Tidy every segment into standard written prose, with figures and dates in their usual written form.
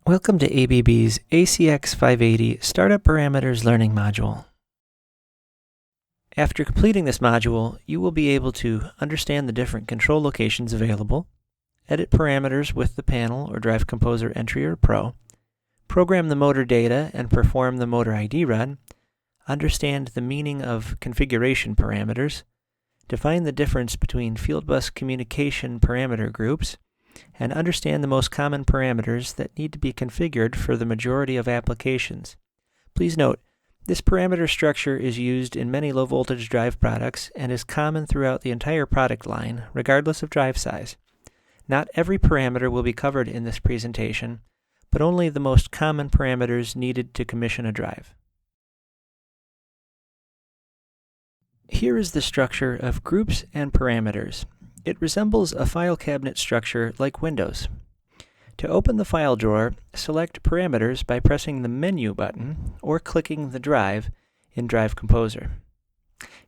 Welcome to ABB's ACX580 Startup Parameters Learning Module. After completing this module, you will be able to understand the different control locations available, edit parameters with the panel or Drive Composer Entry or Pro, program the motor data and perform the motor ID run, understand the meaning of configuration parameters, define the difference between fieldbus communication parameter groups, and understand the most common parameters that need to be configured for the majority of applications. Please note, this parameter structure is used in many low-voltage drive products and is common throughout the entire product line, regardless of drive size. Not every parameter will be covered in this presentation, but only the most common parameters needed to commission a drive. Here is the structure of groups and parameters. It resembles a file cabinet structure like Windows. To open the file drawer, select Parameters by pressing the Menu button or clicking the Drive in Drive Composer.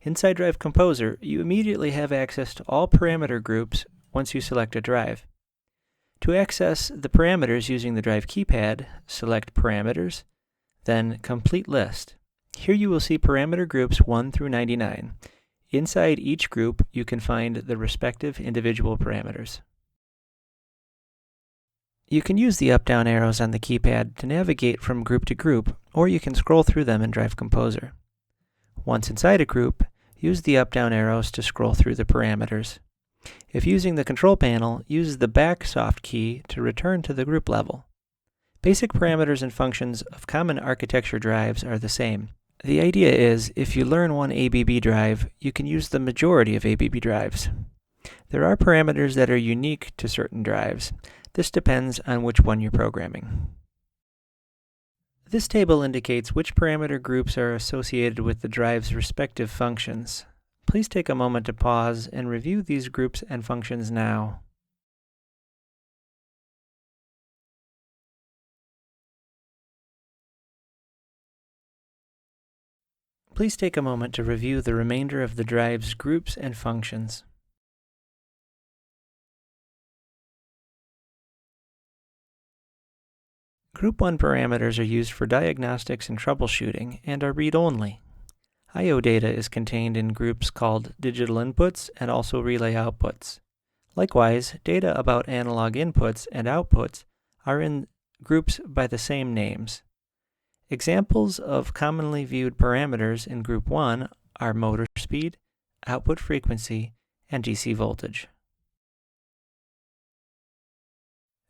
Inside Drive Composer, you immediately have access to all parameter groups once you select a drive. To access the parameters using the Drive keypad, select Parameters, then Complete List. Here you will see parameter groups 1 through 99. Inside each group, you can find the respective individual parameters. You can use the up-down arrows on the keypad to navigate from group to group, or you can scroll through them in Drive Composer. Once inside a group, use the up-down arrows to scroll through the parameters. If using the control panel, use the back soft key to return to the group level. Basic parameters and functions of common architecture drives are the same. The idea is, if you learn one ABB drive, you can use the majority of ABB drives. There are parameters that are unique to certain drives. This depends on which one you're programming. This table indicates which parameter groups are associated with the drive's respective functions. Please take a moment to pause and review these groups and functions now. Please take a moment to review the remainder of the drive's groups and functions. Group 1 parameters are used for diagnostics and troubleshooting and are read-only. I/O data is contained in groups called digital inputs and also relay outputs. Likewise, data about analog inputs and outputs are in groups by the same names. Examples of commonly viewed parameters in Group 1 are motor speed, output frequency, and DC voltage.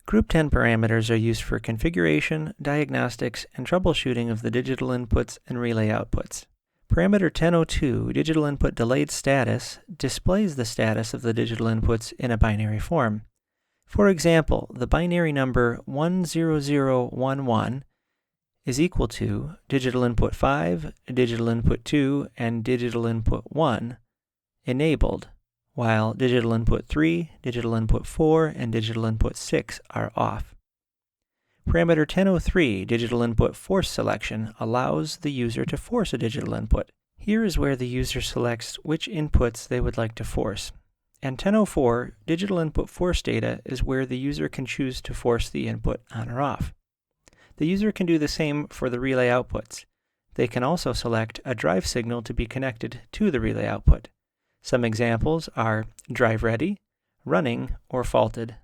Group 10 parameters are used for configuration, diagnostics, and troubleshooting of the digital inputs and relay outputs. Parameter 1002, digital input delayed status, displays the status of the digital inputs in a binary form. For example, the binary number 10011 is equal to digital input 5, digital input 2, and digital input 1 enabled, while digital input 3, digital input 4, and digital input 6 are off. Parameter 1003, digital input force selection, allows the user to force a digital input. Here is where the user selects which inputs they would like to force. And 1004, digital input force data, is where the user can choose to force the input on or off. The user can do the same for the relay outputs. They can also select a drive signal to be connected to the relay output. Some examples are drive ready, running, or faulted.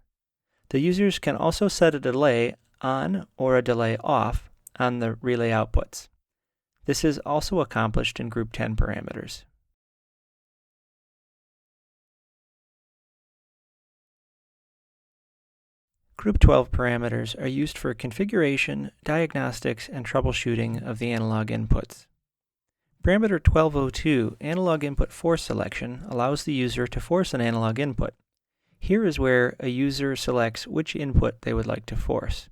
The users can also set a delay on or a delay off on the relay outputs. This is also accomplished in Group 10 parameters. Group 12 parameters are used for configuration, diagnostics, and troubleshooting of the analog inputs. Parameter 1202, analog input force selection, allows the user to force an analog input. Here is where a user selects which input they would like to force.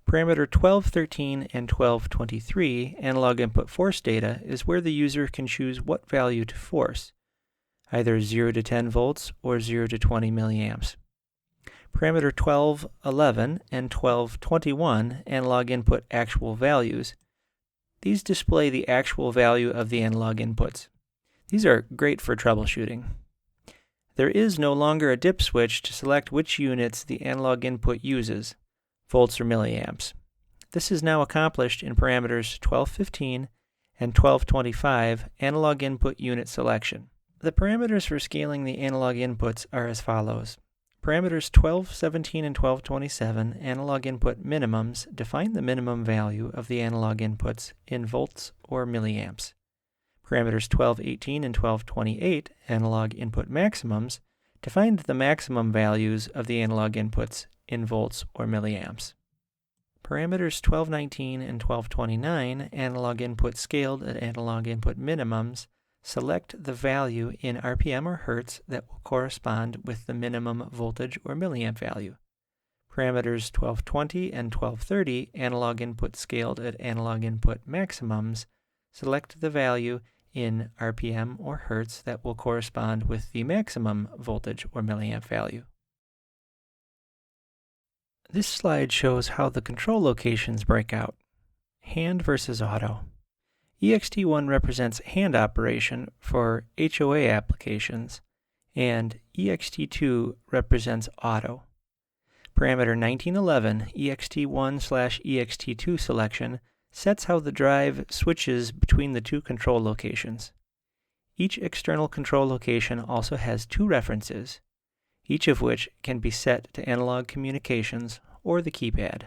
Parameter 1213 and 1223, analog input force data, is where the user can choose what value to force, either 0 to 10 volts or 0 to 20 milliamps. Parameter 1211 and 1221, analog input actual values. These display the actual value of the analog inputs. These are great for troubleshooting. There is no longer a dip switch to select which units the analog input uses. volts or milliamps. This is now accomplished in parameters 1215 and 1225 analog input unit selection. The parameters for scaling the analog inputs are as follows. Parameters 1217 and 1227 analog input minimums define the minimum value of the analog inputs in volts or milliamps. Parameters 1218 and 1228 analog input maximums define the maximum values of the analog inputs in volts or milliamps. Parameters 1219 and 1229 analog input scaled at analog input minimums select the value in RPM or Hertz that will correspond with the minimum voltage or milliamp value. Parameters 1220 and 1230 analog input scaled at analog input maximums select the value in RPM or Hertz that will correspond with the maximum voltage or milliamp value. This slide shows how the control locations break out. Hand versus auto. EXT1 represents hand operation for HOA applications, and EXT2 represents auto. Parameter 1911 EXT1/EXT2 selection sets how the drive switches between the two control locations. Each external control location also has two references, each of which can be set to analog communications or the keypad.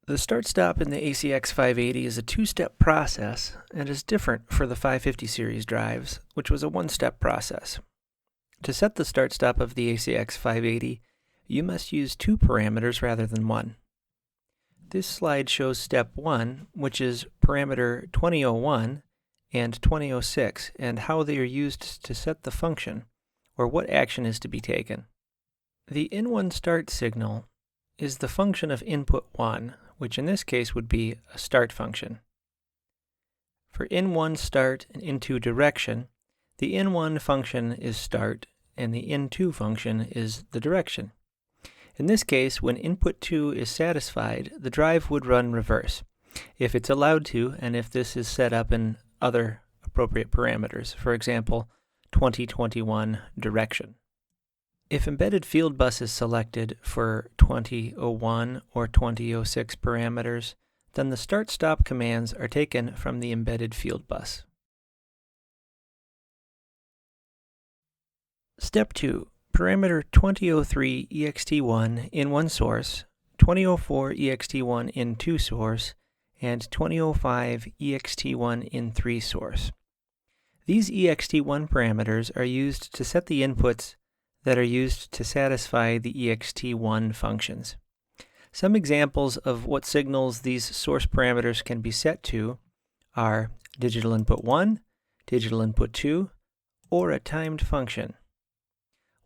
The start-stop in the ACX580 is a two-step process and is different for the 550 series drives, which was a one-step process. To set the start-stop of the ACX580, you must use two parameters rather than one. This slide shows step 1, which is parameter 2001 and 2006, and how they are used to set the function, or what action is to be taken. The in1 start signal is the function of input 1, which in this case would be a start function. For in1 start and in2 direction, the in1 function is start and the in2 function is the direction. In this case, when input 2 is satisfied, the drive would run reverse, if it's allowed to and if this is set up in other appropriate parameters, for example, 2021 direction. If embedded field bus is selected for 2001 or 2006 parameters, then the start-stop commands are taken from the embedded field bus. Step 2. Parameter 2003 EXT1 in one source, 2004 EXT1 in two source, and 2005 EXT1 in three source. These EXT1 parameters are used to set the inputs that are used to satisfy the EXT1 functions. Some examples of what signals these source parameters can be set to are digital input 1, digital input 2, or a timed function.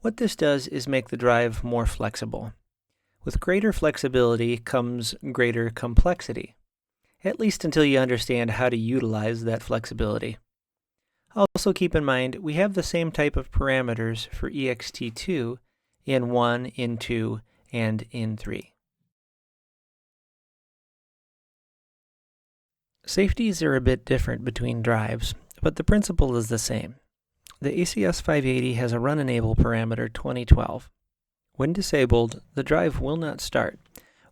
What this does is make the drive more flexible. With greater flexibility comes greater complexity, at least until you understand how to utilize that flexibility. Also keep in mind, we have the same type of parameters for EXT2 in 1, in 2, and in 3. Safeties are a bit different between drives, but the principle is the same. The ACX580 has a run enable parameter 2012. When disabled, the drive will not start,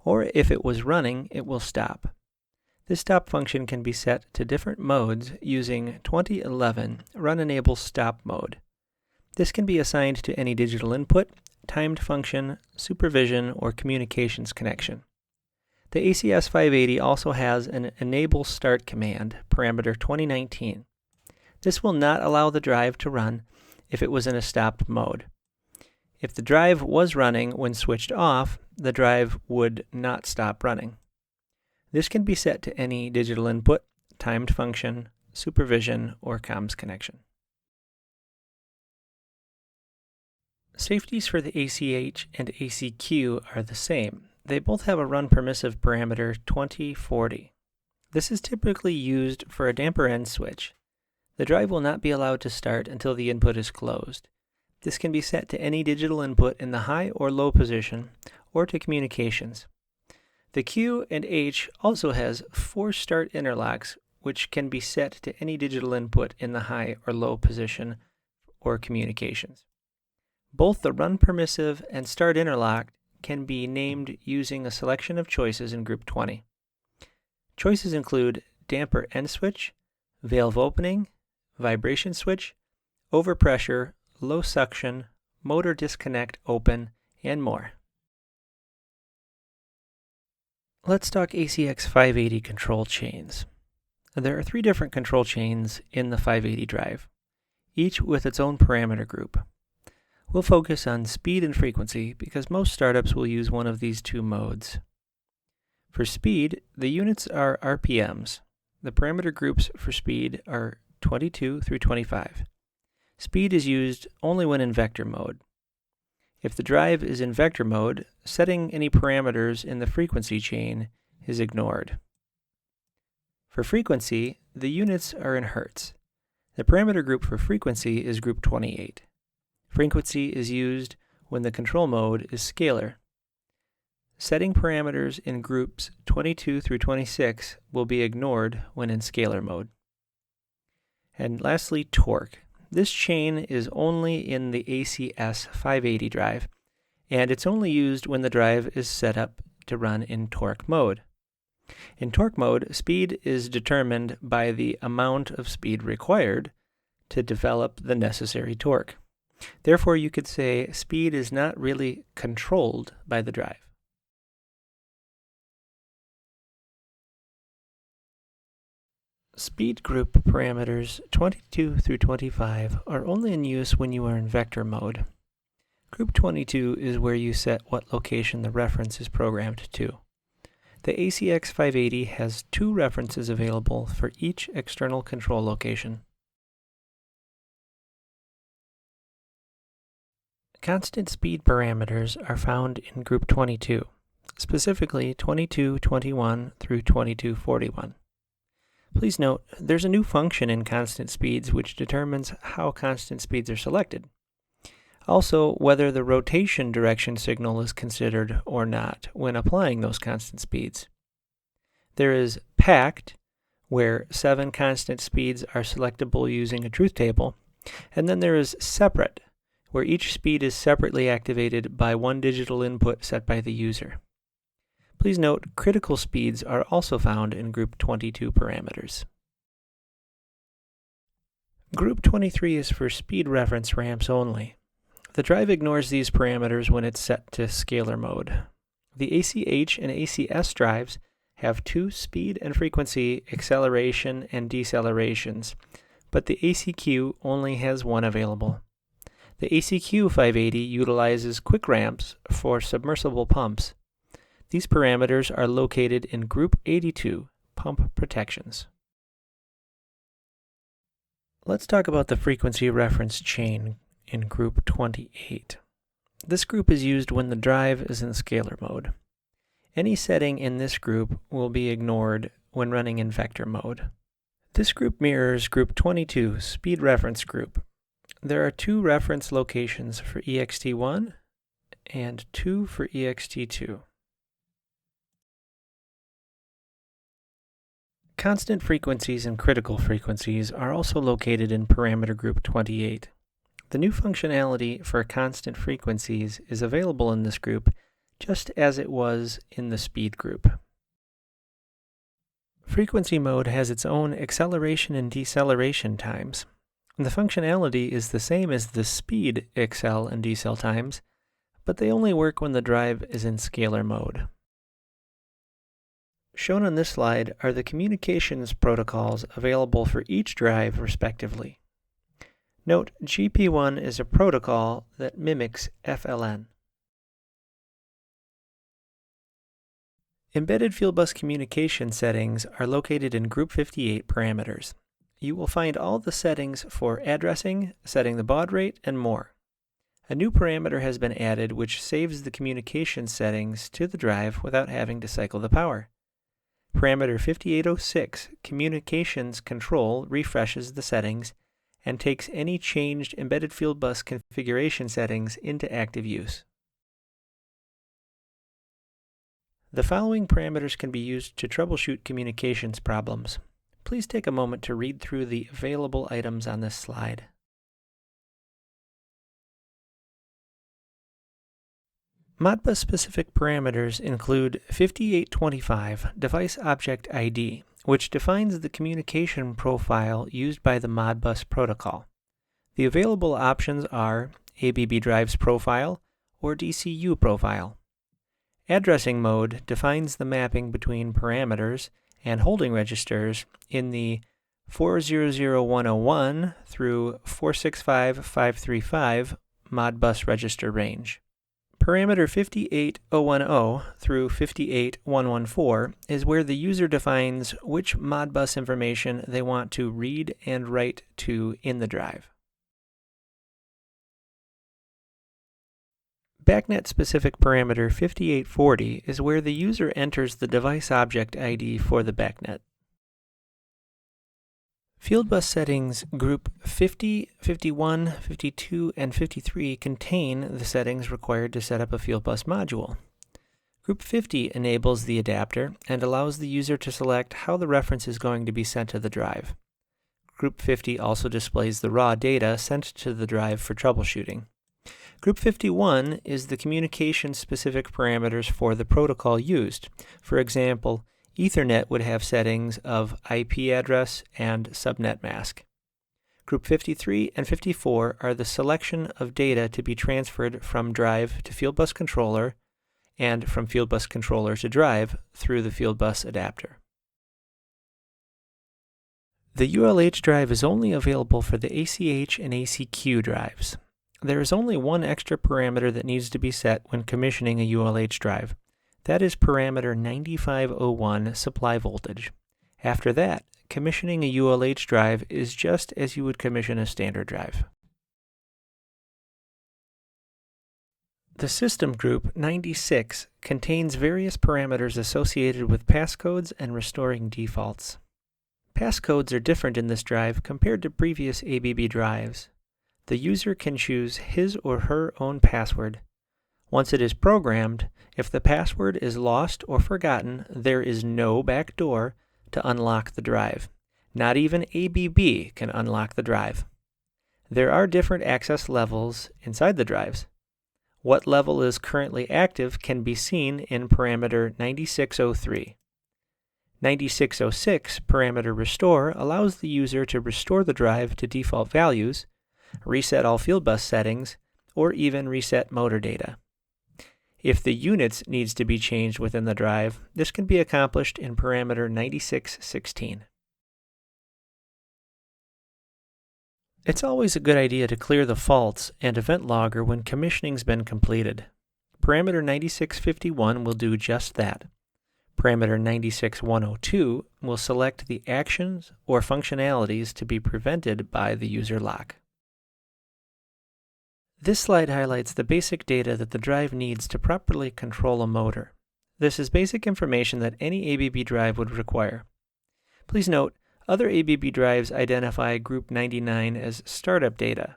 or if it was running, it will stop. This stop function can be set to different modes using 2011 run enable stop mode. This can be assigned to any digital input, timed function, supervision, or communications connection. The ACX580 also has an enable start command, parameter 2019. This will not allow the drive to run if it was in a stopped mode. If the drive was running when switched off, the drive would not stop running. This can be set to any digital input, timed function, supervision, or comms connection. Safeties for the ACH and ACQ are the same. They both have a run permissive parameter 2040. This is typically used for a damper end switch. The drive will not be allowed to start until the input is closed. This can be set to any digital input in the high or low position, or to communications. The Q and H also has 4 start interlocks, which can be set to any digital input in the high or low position or communications. Both the run permissive and start interlocked can be named using a selection of choices in group 20. Choices include damper end switch, valve opening, vibration switch, overpressure, low suction, motor disconnect open, and more. Let's talk ACX580 control chains. There are 3 different control chains in the 580 drive, each with its own parameter group. We'll focus on speed and frequency because most startups will use one of these 2 modes. For speed, the units are RPMs. The parameter groups for speed are 22 through 25. Speed is used only when in vector mode. If the drive is in vector mode, setting any parameters in the frequency chain is ignored. For frequency, the units are in Hertz. The parameter group for frequency is group 28. Frequency is used when the control mode is scalar. Setting parameters in groups 22 through 26 will be ignored when in scalar mode. And lastly, torque. This chain is only in the ACS580 drive, and it's only used when the drive is set up to run in torque mode. In torque mode, speed is determined by the amount of speed required to develop the necessary torque. Therefore, you could say speed is not really controlled by the drive. Speed group parameters 22 through 25 are only in use when you are in vector mode. Group 22 is where you set what location the reference is programmed to. The ACX580 has 2 references available for each external control location. Constant speed parameters are found in group 22, specifically 2221 through 2241. Please note, there's a new function in constant speeds which determines how constant speeds are selected. Also, whether the rotation direction signal is considered or not when applying those constant speeds. There is packed, where 7 constant speeds are selectable using a truth table, and then there is separate, where each speed is separately activated by one digital input set by the user. Please note, critical speeds are also found in group 22 parameters. Group 23 is for speed reference ramps only. The drive ignores these parameters when it's set to scalar mode. The ACH and ACS drives have 2 speed and frequency acceleration and decelerations, but the ACQ only has 1 available. The ACQ580 utilizes quick ramps for submersible pumps. These parameters are located in Group 82, Pump Protections. Let's talk about the frequency reference chain in Group 28. This group is used when the drive is in scalar mode. Any setting in this group will be ignored when running in vector mode. This group mirrors Group 22, Speed Reference Group. There are 2 reference locations for EXT1 and 2 for EXT2. Constant frequencies and critical frequencies are also located in parameter group 28. The new functionality for constant frequencies is available in this group just as it was in the speed group. Frequency mode has its own acceleration and deceleration times. The functionality is the same as the speed accel and decel times, but they only work when the drive is in scalar mode. Shown on this slide are the communications protocols available for each drive respectively. Note, GP1 is a protocol that mimics FLN. Embedded Fieldbus communication settings are located in Group 58 parameters. You will find all the settings for addressing, setting the baud rate, and more. A new parameter has been added which saves the communication settings to the drive without having to cycle the power. Parameter 5806, Communications Control, refreshes the settings and takes any changed Embedded Fieldbus configuration settings into active use. The following parameters can be used to troubleshoot communications problems. Please take a moment to read through the available items on this slide. Modbus specific parameters include 5825 Device Object ID, which defines the communication profile used by the Modbus protocol. The available options are ABB Drive's profile or DCU profile. Addressing mode defines the mapping between parameters and holding registers in the 400101 through 465535 Modbus register range. Parameter 58010 through 58114 is where the user defines which Modbus information they want to read and write to in the drive. BACnet Specific parameter 5840 is where the user enters the device object ID for the BACnet. Fieldbus settings group 50, 51, 52, and 53 contain the settings required to set up a Fieldbus module. Group 50 enables the adapter and allows the user to select how the reference is going to be sent to the drive. Group 50 also displays the raw data sent to the drive for troubleshooting. Group 51 is the communication-specific parameters for the protocol used. For example, Ethernet would have settings of IP address and subnet mask. Group 53 and 54 are the selection of data to be transferred from drive to Fieldbus controller and from Fieldbus controller to drive through the Fieldbus adapter. The ULH drive is only available for the ACH and ACQ drives. There is only one extra parameter that needs to be set when commissioning a ULH drive. That is parameter 9501 supply voltage. After that, commissioning a ULH drive is just as you would commission a standard drive. The system group 96 contains various parameters associated with passcodes and restoring defaults. Passcodes are different in this drive compared to previous ABB drives. The user can choose his or her own password. Once it is programmed, if the password is lost or forgotten, there is no backdoor to unlock the drive. Not even ABB can unlock the drive. There are different access levels inside the drives. What level is currently active can be seen in parameter 9603. 9606 parameter restore allows the user to restore the drive to default values, reset all Fieldbus settings, or even reset motor data. If the units needs to be changed within the drive, this can be accomplished in parameter 9616. It's always a good idea to clear the faults and event logger when commissioning's been completed. Parameter 9651 will do just that. Parameter 96102 will select the actions or functionalities to be prevented by the user lock. This slide highlights the basic data that the drive needs to properly control a motor. This is basic information that any ABB drive would require. Please note, other ABB drives identify group 99 as startup data.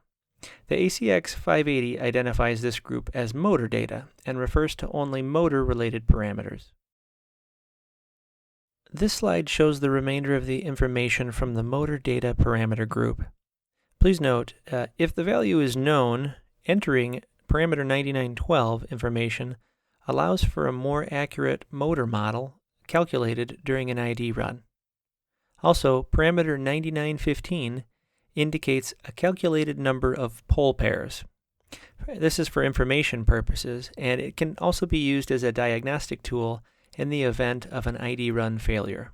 The ACX580 identifies this group as motor data and refers to only motor-related parameters. This slide shows the remainder of the information from the motor data parameter group. Please note, if the value is known, entering parameter 9912 information allows for a more accurate motor model calculated during an ID run. Also, parameter 9915 indicates a calculated number of pole pairs. This is for information purposes, and it can also be used as a diagnostic tool in the event of an ID run failure.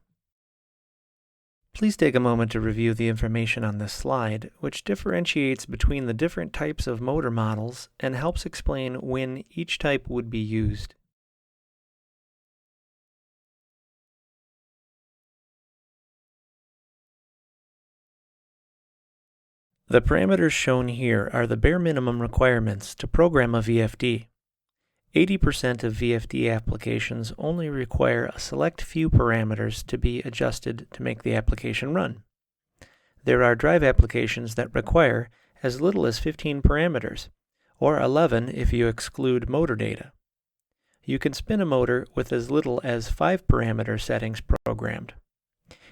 Please take a moment to review the information on this slide, which differentiates between the different types of motor models and helps explain when each type would be used. The parameters shown here are the bare minimum requirements to program a VFD. 80% of VFD applications only require a select few parameters to be adjusted to make the application run. There are drive applications that require as little as 15 parameters, or 11 if you exclude motor data. You can spin a motor with as little as 5 parameter settings programmed.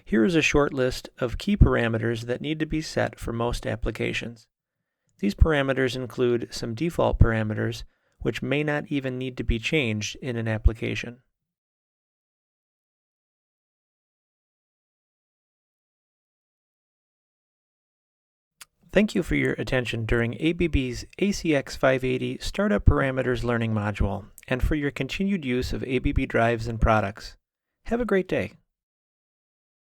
Here is a short list of key parameters that need to be set for most applications. These parameters include some default parameters, which may not even need to be changed in an application. Thank you for your attention during ABB's ACX580 Startup Parameters Learning Module, and for your continued use of ABB drives and products. Have a great day.